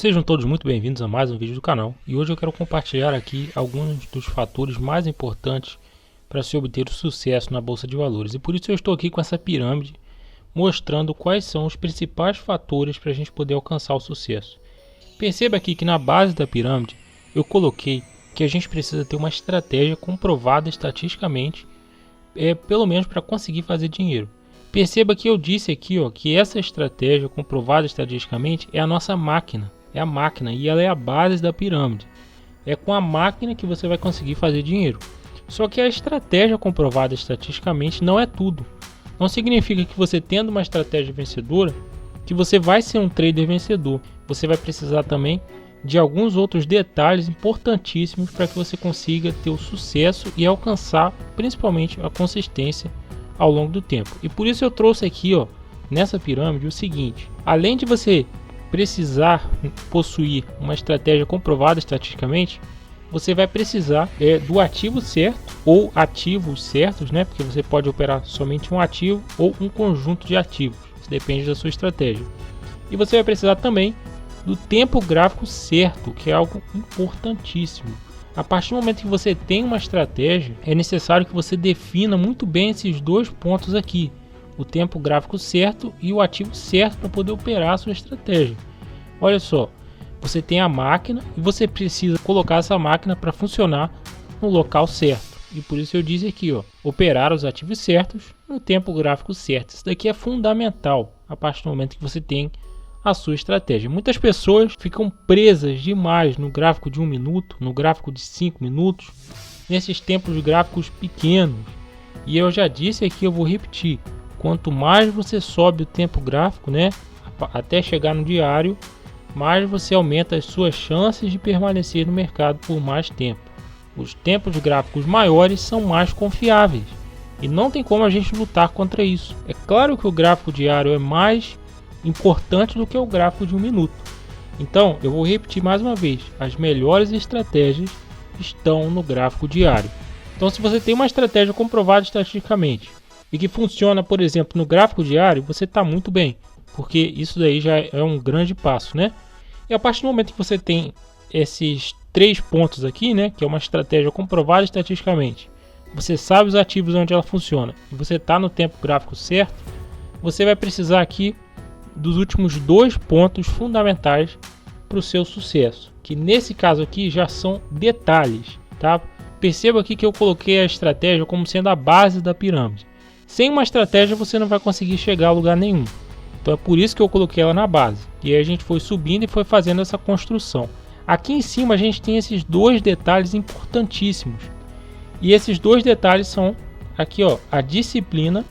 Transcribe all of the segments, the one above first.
Sejam todos muito bem-vindos a mais um vídeo do canal, e hoje eu quero compartilhar aqui alguns dos fatores mais importantes para se obter o sucesso na Bolsa de Valores. E por isso eu estou aqui com essa pirâmide mostrando quais são os principais fatores para a gente poder alcançar o sucesso. Perceba aqui que na base da pirâmide eu coloquei que a gente precisa ter uma estratégia comprovada estatisticamente, pelo menos para conseguir fazer dinheiro. Perceba que eu disse aqui que essa estratégia comprovada estatisticamente é a nossa máquina. É a máquina e ela é a base da pirâmide. É com a máquina que você vai conseguir fazer dinheiro. Só que a estratégia comprovada estatisticamente não é tudo. Não significa que você tendo uma estratégia vencedora, que você vai ser um trader vencedor. Você vai precisar também de alguns outros detalhes importantíssimos para que você consiga ter o sucesso e alcançar principalmente a consistência ao longo do tempo. E por isso eu trouxe aqui nessa pirâmide o seguinte: além de você precisar possuir uma estratégia comprovada estatisticamente, você vai precisar do ativo certo ou ativos certos, porque você pode operar somente um ativo ou um conjunto de ativos, isso depende da sua estratégia. E você vai precisar também do tempo gráfico certo, que é algo importantíssimo. A partir do momento que você tem uma estratégia, é necessário que você defina muito bem esses dois pontos aqui: o tempo gráfico certo e o ativo certo para poder operar a sua estratégia. Olha só, você tem a máquina e você precisa colocar essa máquina para funcionar no local certo. E por isso eu disse aqui, operar os ativos certos no tempo gráfico certo. Isso daqui é fundamental a partir do momento que você tem a sua estratégia. Muitas pessoas ficam presas demais no gráfico de 1 minuto, no gráfico de 5 minutos, nesses tempos gráficos pequenos. E eu já disse aqui, eu vou repetir: quanto mais você sobe o tempo gráfico, até chegar no diário, mais você aumenta as suas chances de permanecer no mercado por mais tempo. Os tempos gráficos maiores são mais confiáveis e não tem como a gente lutar contra isso. É claro que o gráfico diário é mais importante do que o gráfico de 1 minuto. Então eu vou repetir mais uma vez: as melhores estratégias estão no gráfico diário. Então, se você tem uma estratégia comprovada estatisticamente e que funciona, por exemplo, no gráfico diário, você está muito bem, porque isso daí já é um grande passo, E a partir do momento que você tem esses 3 pontos aqui, que é uma estratégia comprovada estatisticamente, você sabe os ativos onde ela funciona e você está no tempo gráfico certo, você vai precisar aqui dos últimos 2 pontos fundamentais para o seu sucesso, que nesse caso aqui já são detalhes, tá? Perceba aqui que eu coloquei a estratégia como sendo a base da pirâmide. Sem uma estratégia você não vai conseguir chegar a lugar nenhum. Então é por isso que eu coloquei ela na base. E aí a gente foi subindo e foi fazendo essa construção. Aqui em cima a gente tem esses 2 detalhes importantíssimos. E esses 2 detalhes são aqui, a disciplina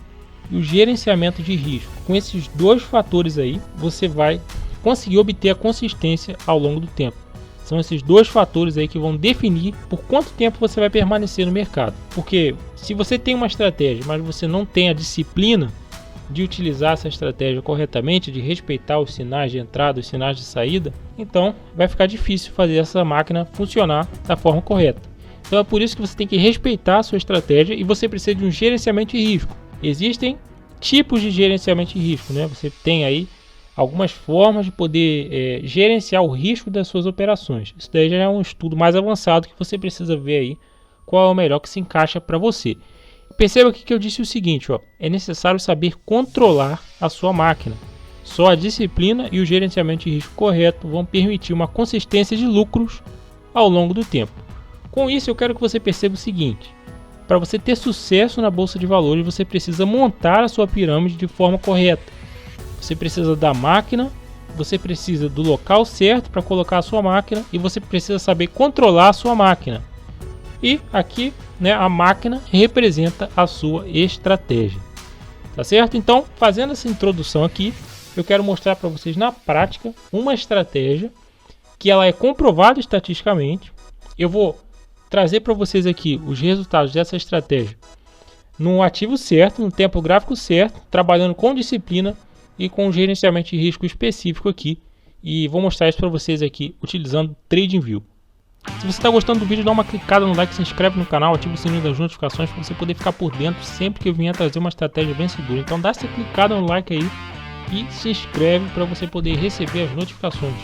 e o gerenciamento de risco. Com esses 2 fatores aí, você vai conseguir obter a consistência ao longo do tempo. São esses 2 fatores aí que vão definir por quanto tempo você vai permanecer no mercado. Porque se você tem uma estratégia, mas você não tem a disciplina de utilizar essa estratégia corretamente, de respeitar os sinais de entrada, os sinais de saída, então vai ficar difícil fazer essa máquina funcionar da forma correta. Então é por isso que você tem que respeitar a sua estratégia e você precisa de um gerenciamento de risco. Existem tipos de gerenciamento de risco, Você tem aí algumas formas de poder gerenciar o risco das suas operações. Isso daí já é um estudo mais avançado que você precisa ver aí qual é o melhor que se encaixa para você. Perceba aqui que eu disse o seguinte, é necessário saber controlar a sua máquina. Só a disciplina e o gerenciamento de risco correto vão permitir uma consistência de lucros ao longo do tempo. Com isso eu quero que você perceba o seguinte: para você ter sucesso na Bolsa de Valores, você precisa montar a sua pirâmide de forma correta. Você precisa da máquina, você precisa do local certo para colocar a sua máquina e você precisa saber controlar a sua máquina. E aqui, a máquina representa a sua estratégia. Tá certo? Então, fazendo essa introdução aqui, eu quero mostrar para vocês na prática uma estratégia que ela é comprovada estatisticamente. Eu vou trazer para vocês aqui os resultados dessa estratégia no ativo certo, no tempo gráfico certo, trabalhando com disciplina e com um gerenciamento de risco específico aqui. E vou mostrar isso para vocês aqui utilizando TradingView. Se você está gostando do vídeo, dá uma clicada no like, se inscreve no canal, ativa o sininho das notificações para você poder ficar por dentro sempre que eu vier trazer uma estratégia vencedora. Então dá essa clicada no like aí e se inscreve para você poder receber as notificações.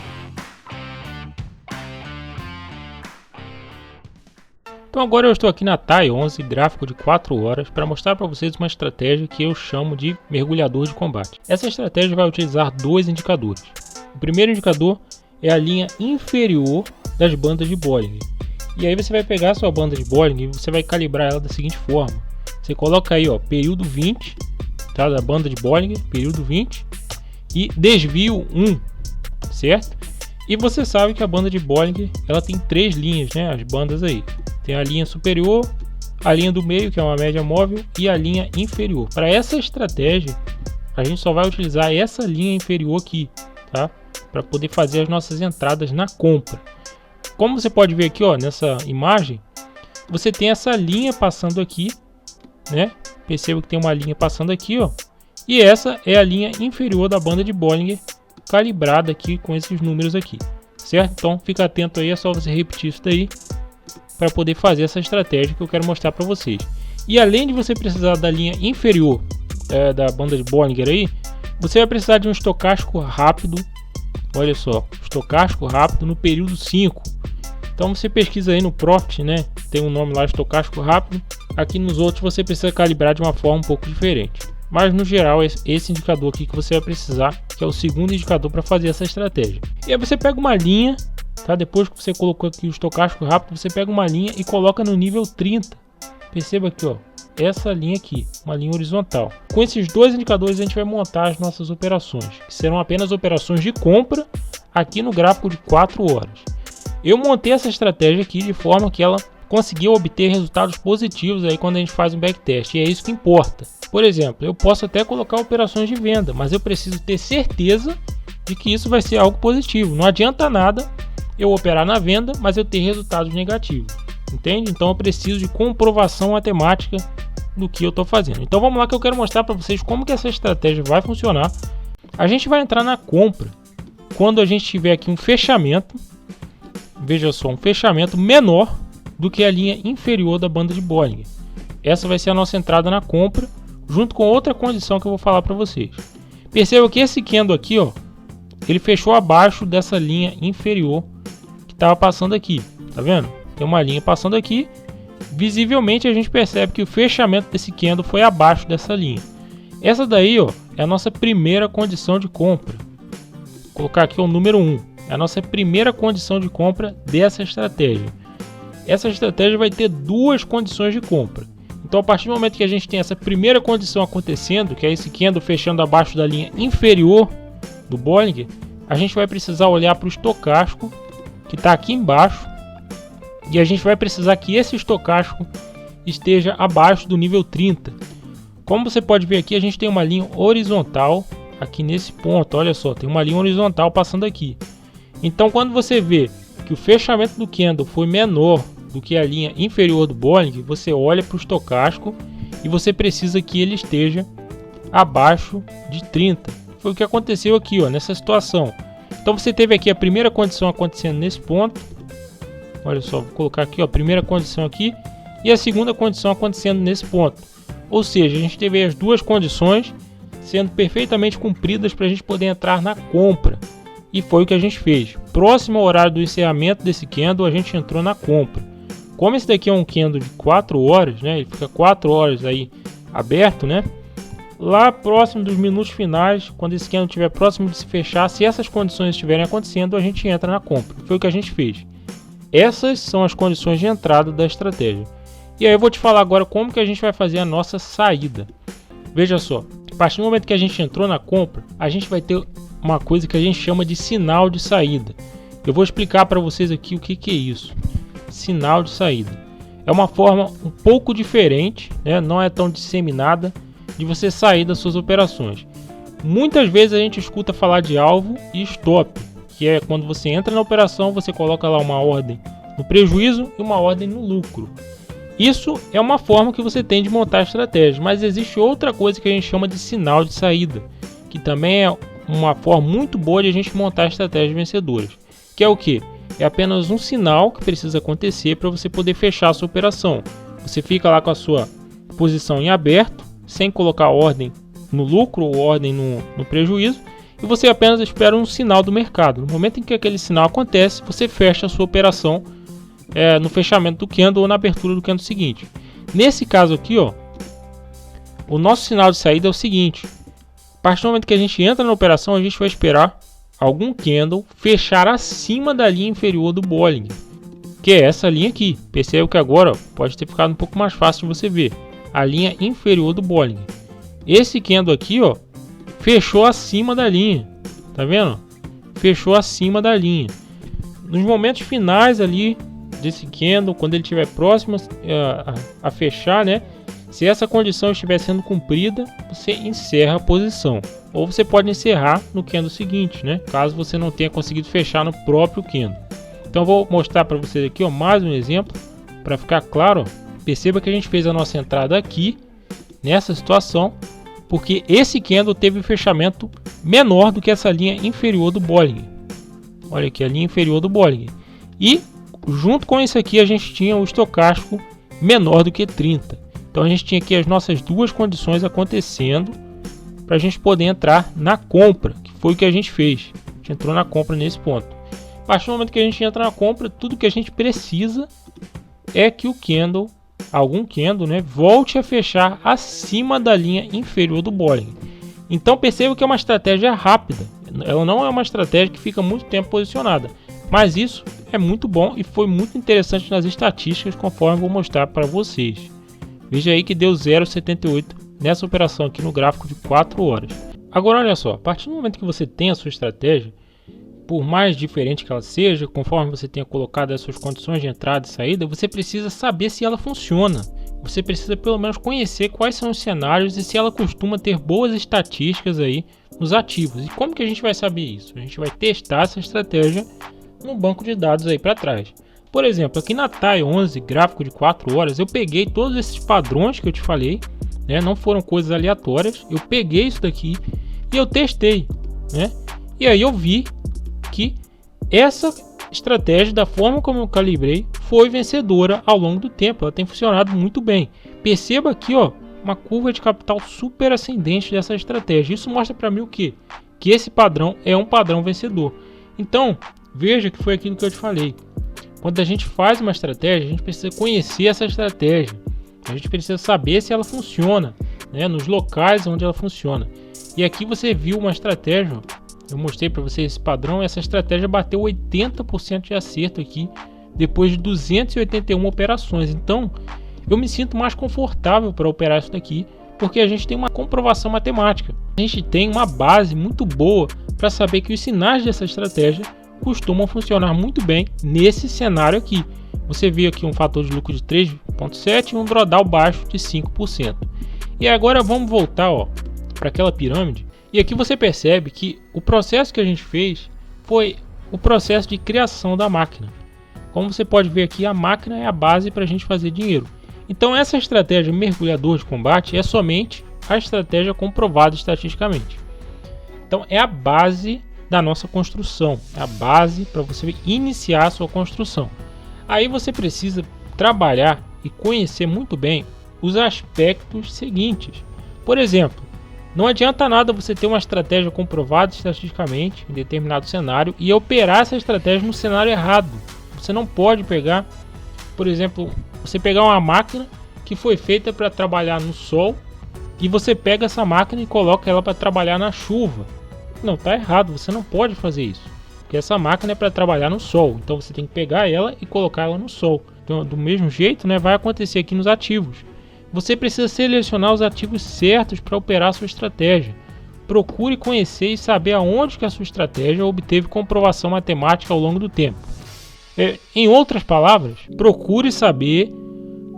Então agora eu estou aqui na TAI 11, gráfico de 4 horas, para mostrar para vocês uma estratégia que eu chamo de mergulhador de combate. Essa estratégia vai utilizar dois indicadores. O primeiro indicador é a linha inferior das bandas de Bollinger. E aí você vai pegar a sua banda de Bollinger e você vai calibrar ela da seguinte forma. Você coloca aí, ó, período 20, tá, da banda de Bollinger, período 20 e desvio 1, certo? E você sabe que a banda de Bollinger, ela tem três linhas, né, as bandas aí. Tem a linha superior, a linha do meio, que é uma média móvel, e a linha inferior. Para essa estratégia, a gente só vai utilizar essa linha inferior aqui, tá? Para poder fazer as nossas entradas na compra. Como você pode ver aqui, ó, nessa imagem, você tem essa linha passando aqui, né? Perceba que tem uma linha passando aqui, ó. E essa é a linha inferior da banda de Bollinger, calibrada aqui com esses números aqui, certo? Então fica atento aí, é só você repetir isso daí para poder fazer essa estratégia que eu quero mostrar para vocês. E além de você precisar da linha inferior da banda de Bollinger aí, você vai precisar de um estocástico rápido. Olha só, estocástico rápido no período 5. Então você pesquisa aí no Profit, né? Tem um nome lá, estocástico rápido. Aqui nos outros você precisa calibrar de uma forma um pouco diferente. Mas no geral, esse indicador aqui que você vai precisar, que é o segundo indicador para fazer essa estratégia. E aí você pega uma linha, tá? Depois que você colocou aqui o estocástico rápido, você pega uma linha e coloca no nível 30. Perceba aqui, ó, essa linha aqui, uma linha horizontal. Com esses dois indicadores a gente vai montar as nossas operações, que serão apenas operações de compra aqui no gráfico de 4 horas. Eu montei essa estratégia aqui de forma que ela conseguiu obter resultados positivos aí quando a gente faz um backtest, e é isso que importa. Por exemplo, eu posso até colocar operações de venda, mas eu preciso ter certeza de que isso vai ser algo positivo. Não adianta nada eu operar na venda, mas eu ter resultados negativos, entende? Então eu preciso de comprovação matemática do que eu estou fazendo. Então vamos lá que eu quero mostrar para vocês como que essa estratégia vai funcionar. A gente vai entrar na compra quando a gente tiver aqui um fechamento, veja só, um fechamento menor do que a linha inferior da banda de Bollinger. Essa vai ser a nossa entrada na compra, junto com outra condição que eu vou falar para vocês. Perceba que esse candle aqui, ó, ele fechou abaixo dessa linha inferior que estava passando aqui, tá vendo? Tem uma linha passando aqui, visivelmente a gente percebe que o fechamento desse candle foi abaixo dessa linha. Essa daí, ó, é a nossa primeira condição de compra. Vou colocar aqui o número 1, é a nossa primeira condição de compra dessa estratégia. Essa estratégia vai ter duas condições de compra. Então a partir do momento que a gente tem essa primeira condição acontecendo, que é esse candle fechando abaixo da linha inferior do Bollinger, a gente vai precisar olhar para o estocástico que está aqui embaixo, e a gente vai precisar que esse estocástico esteja abaixo do nível 30. Como você pode ver aqui, a gente tem uma linha horizontal aqui nesse ponto, olha só, tem uma linha horizontal passando aqui. Então quando você vê que o fechamento do candle foi menor do que a linha inferior do Bollinger, você olha para o estocástico e você precisa que ele esteja abaixo de 30. Foi o que aconteceu aqui, ó, nessa situação. Então você teve aqui a primeira condição acontecendo nesse ponto. Olha só, vou colocar aqui, ó, a primeira condição aqui e a segunda condição acontecendo nesse ponto. Ou seja, a gente teve as duas condições sendo perfeitamente cumpridas para a gente poder entrar na compra. E foi o que a gente fez. Próximo ao horário do encerramento desse candle, a gente entrou na compra. Como esse daqui é um candle de 4 horas, né? Ele fica 4 horas aí aberto, né? Lá próximo dos minutos finais, quando esse candle estiver próximo de se fechar, se essas condições estiverem acontecendo, a gente entra na compra. Foi o que a gente fez. Essas são as condições de entrada da estratégia. E aí eu vou te falar agora como que a gente vai fazer a nossa saída. Veja só, a partir do momento que a gente entrou na compra, a gente vai ter uma coisa que a gente chama de sinal de saída. Eu vou explicar para vocês aqui o que é isso. Sinal de saída. É uma forma um pouco diferente, né? Não é tão disseminada, de você sair das suas operações. Muitas vezes a gente escuta falar de alvo e stop, que é quando você entra na operação, você coloca lá uma ordem no prejuízo e uma ordem no lucro. Isso é uma forma que você tem de montar estratégias, mas existe outra coisa que a gente chama de sinal de saída, que também é uma forma muito boa de a gente montar estratégias vencedoras, que é o que? É apenas um sinal que precisa acontecer para você poder fechar a sua operação. Você fica lá com a sua posição em aberto, sem colocar ordem no lucro ou ordem no prejuízo, e você apenas espera um sinal do mercado. No momento em que aquele sinal acontece, você fecha a sua operação no fechamento do candle ou na abertura do candle seguinte. Nesse caso aqui, ó, o nosso sinal de saída é o seguinte: a partir do momento que a gente entra na operação, a gente vai esperar algum candle fechar acima da linha inferior do Bollinger, que é essa linha aqui. Percebe que agora, ó, pode ter ficado um pouco mais fácil de você ver a linha inferior do Bollinger. Esse candle aqui, ó, fechou acima da linha, tá vendo? Fechou acima da linha. Nos momentos finais ali desse candle, quando ele estiver próximo a fechar, né? Se essa condição estiver sendo cumprida, você encerra a posição. Ou você pode encerrar no candle seguinte, né? Caso você não tenha conseguido fechar no próprio candle. Então vou mostrar para vocês aqui, ó, mais um exemplo para ficar claro. Ó. Perceba que a gente fez a nossa entrada aqui nessa situação, porque esse candle teve um fechamento menor do que essa linha inferior do Bollinger. Olha aqui a linha inferior do Bollinger. E junto com isso aqui a gente tinha o estocástico menor do que 30. Então a gente tinha aqui as nossas duas condições acontecendo para a gente poder entrar na compra, que foi o que a gente fez. A gente entrou na compra nesse ponto. A partir do momento que a gente entra na compra, tudo que a gente precisa é que o candle, algum candle, né, volte a fechar acima da linha inferior do Bollinger. Então perceba que é uma estratégia rápida. Ela não é uma estratégia que fica muito tempo posicionada. Mas isso é muito bom e foi muito interessante nas estatísticas, conforme eu vou mostrar para vocês. Veja aí que deu 0,78 nessa operação aqui no gráfico de 4 horas. Agora olha só, a partir do momento que você tem a sua estratégia, por mais diferente que ela seja, conforme você tenha colocado as suas condições de entrada e saída, você precisa saber se ela funciona. Você precisa pelo menos conhecer quais são os cenários e se ela costuma ter boas estatísticas aí nos ativos. E como que a gente vai saber isso? A gente vai testar essa estratégia no banco de dados aí para trás. Por exemplo, aqui na TAI 11, gráfico de 4 horas, eu peguei todos esses padrões que eu te falei, né? Não foram coisas aleatórias. Eu peguei isso daqui e eu testei, né? E aí eu vi que essa estratégia, da forma como eu calibrei, foi vencedora ao longo do tempo. Ela tem funcionado muito bem. Perceba aqui, ó, uma curva de capital super ascendente dessa estratégia. Isso mostra para mim o quê? Que esse padrão é um padrão vencedor. Então, veja que foi aquilo que eu te falei. Quando a gente faz uma estratégia, a gente precisa conhecer essa estratégia. A gente precisa saber se ela funciona, né, nos locais onde ela funciona. E aqui você viu uma estratégia, eu mostrei para você esse padrão. Essa estratégia bateu 80% de acerto aqui, depois de 281 operações. Então, eu me sinto mais confortável para operar isso daqui, porque a gente tem uma comprovação matemática. A gente tem uma base muito boa para saber que os sinais dessa estratégia costumam funcionar muito bem nesse cenário aqui. Você vê aqui um fator de lucro de 3,7 e um drawdown baixo de 5%. E agora vamos voltar para aquela pirâmide. E aqui você percebe que o processo que a gente fez foi o processo de criação da máquina. Como você pode ver aqui, a máquina é a base para a gente fazer dinheiro. Então essa estratégia mergulhador de combate é somente a estratégia comprovada estatisticamente. Então é a base da nossa construção, é a base para você iniciar a sua construção. Aí você precisa trabalhar e conhecer muito bem os aspectos seguintes. Por exemplo, não adianta nada você ter uma estratégia comprovada estatisticamente em determinado cenário e operar essa estratégia no cenário errado. Você não pode pegar, por exemplo, você pegar uma máquina que foi feita para trabalhar no sol e você pega essa máquina e coloca ela para trabalhar na chuva. Não, tá errado, você não pode fazer isso, porque essa máquina é para trabalhar no sol, então você tem que pegar ela e colocar ela no sol. Então, do mesmo jeito, né, vai acontecer aqui nos ativos. Você precisa selecionar os ativos certos para operar a sua estratégia. Procure conhecer e saber aonde que a sua estratégia obteve comprovação matemática ao longo do tempo. Em outras palavras, procure saber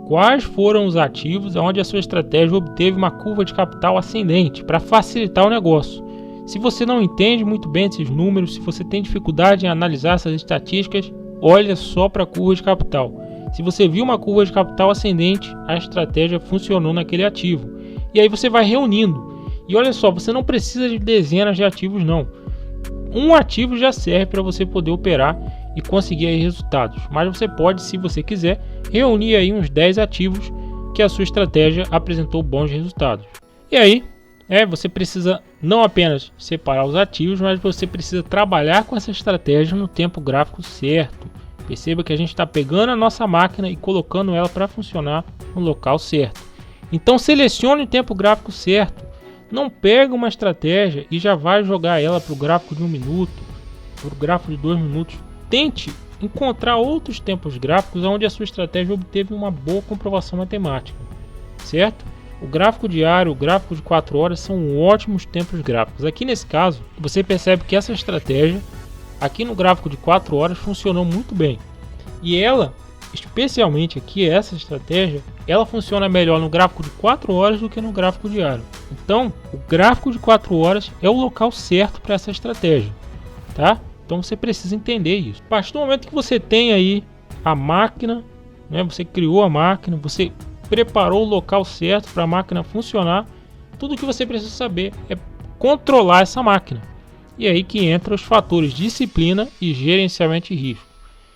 quais foram os ativos onde a sua estratégia obteve uma curva de capital ascendente para facilitar o negócio. Se você não entende muito bem esses números, se você tem dificuldade em analisar essas estatísticas, olha só para a curva de capital. Se você viu uma curva de capital ascendente, a estratégia funcionou naquele ativo. E aí você vai reunindo. E olha só, você não precisa de dezenas de ativos não. Um ativo já serve para você poder operar e conseguir aí resultados. Mas você pode, se você quiser, reunir aí uns 10 ativos que a sua estratégia apresentou bons resultados. E aí, você precisa não apenas separar os ativos, mas você precisa trabalhar com essa estratégia no tempo gráfico certo. Perceba que a gente está pegando a nossa máquina e colocando ela para funcionar no local certo. Então selecione o tempo gráfico certo. Não pega uma estratégia e já vai jogar ela para o gráfico de 1 minuto, para o gráfico de 2 minutos. Tente encontrar outros tempos gráficos onde a sua estratégia obteve uma boa comprovação matemática, certo? O gráfico diário, o gráfico de 4 horas são ótimos tempos gráficos. Aqui nesse caso, você percebe que essa estratégia, aqui no gráfico de 4 horas, funcionou muito bem. E ela, especialmente aqui, essa estratégia, ela funciona melhor no gráfico de 4 horas do que no gráfico diário. Então, o gráfico de 4 horas é o local certo para essa estratégia, tá? Então você precisa entender isso. A partir do momento que você tem aí a máquina, né, você criou a máquina, você preparou o local certo para a máquina funcionar, tudo que você precisa saber é controlar essa máquina. E aí que entra os fatores disciplina e gerenciamento de risco.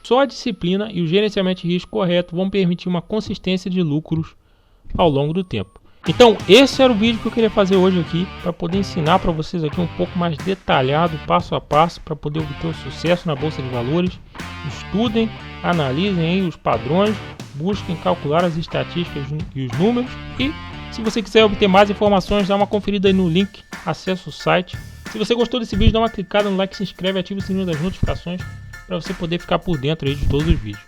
Só a disciplina e o gerenciamento de risco correto vão permitir uma consistência de lucros ao longo do tempo. Então esse era o vídeo que eu queria fazer hoje aqui, para poder ensinar para vocês aqui um pouco mais detalhado, passo a passo, para poder obter o sucesso na Bolsa de Valores. Estudem, analisem aí os padrões, busquem calcular as estatísticas e os números. E se você quiser obter mais informações, dá uma conferida aí no link, acesse o site. Se você gostou desse vídeo, dá uma clicada no like, se inscreve e ativa o sininho das notificações para você poder ficar por dentro aí de todos os vídeos.